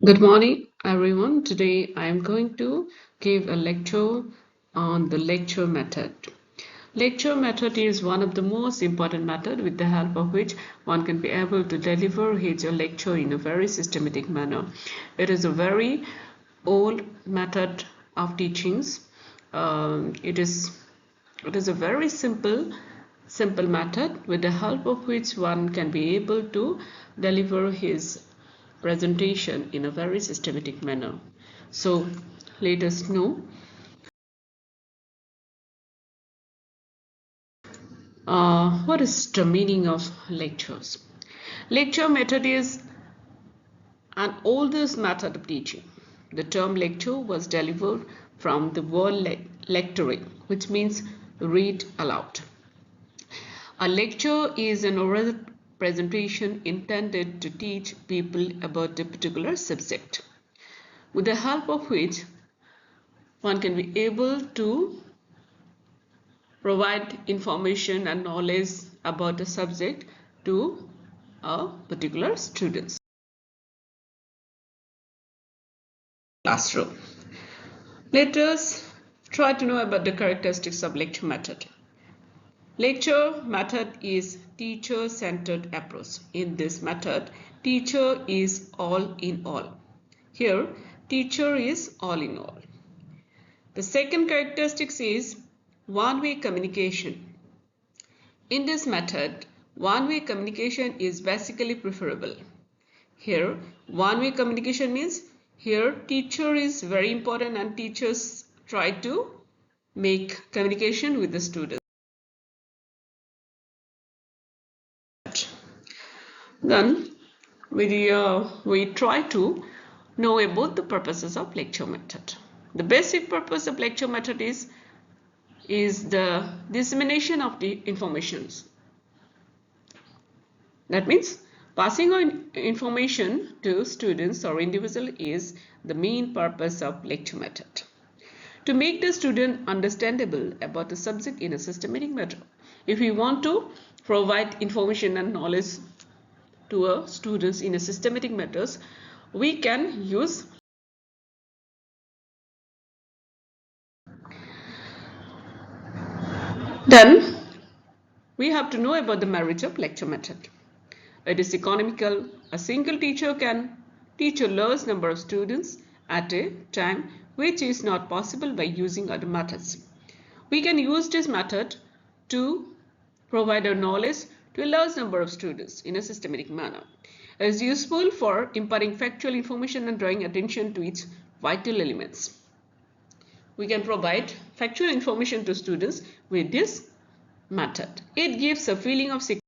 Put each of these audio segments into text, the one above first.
Good morning, everyone. Today I am going to give a lecture on the lecture method. Lecture method is one of the most important methods with the help of which one can be able to deliver his lecture in a very systematic manner. It is a very old method of teachings. It is a very simple method with the help of which one can be able to deliver his presentation in a very systematic manner. So let us know what is the meaning of lectures. Lecture method is an oldest method of teaching. The term lecture was derived from the word lecturing, which means read aloud. A lecture is an oral presentation intended to teach people about a particular subject, with the help of which one can be able to provide information and knowledge about a subject to a particular student. Classroom. Let us try to know about the characteristics of lecture method. Lecture method is teacher-centered approach. In this method, teacher is all in all. Here, teacher is all in all. The second characteristic is one-way communication. In this method, one-way communication is basically preferable. Here, one-way communication means here teacher is very important and teachers try to make communication with the students. Then we try to know about the purposes of lecture method. The basic purpose of lecture method is the dissemination of the informations. That means passing on information to students or individual is the main purpose of lecture method. To make the student understandable about the subject in a systematic manner. If we want to provide information and knowledge to our students in a systematic manner, we can use then we have to know about the merit of lecture method. It is economical. A single teacher can teach a large number of students at a time, which is not possible by using other methods. We can use this method to provide our knowledge to a large number of students in a systematic manner. It is useful for imparting factual information and drawing attention to its vital elements. We can provide factual information to students with this method. It gives a feeling of security.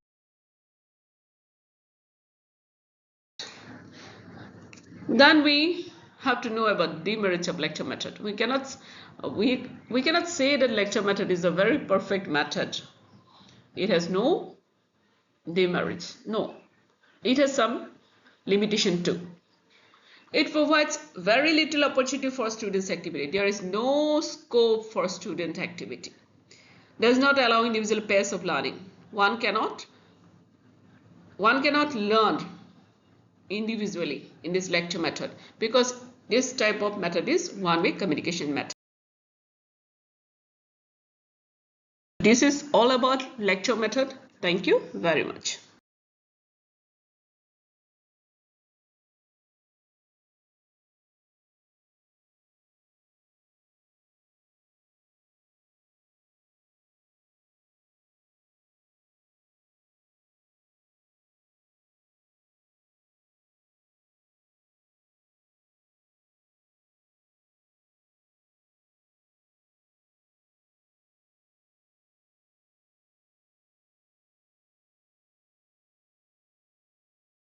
Then we have to know about demerits of lecture method. We cannot say that lecture method is a very perfect method. It has no demerits. No, it has some limitation too. It provides very little opportunity for students' activity. There is no scope for student activity. Does not allow individual pace of learning. One cannot learn individually in this lecture method because this type of method is one-way communication method. This is all about lecture method. Thank you very much.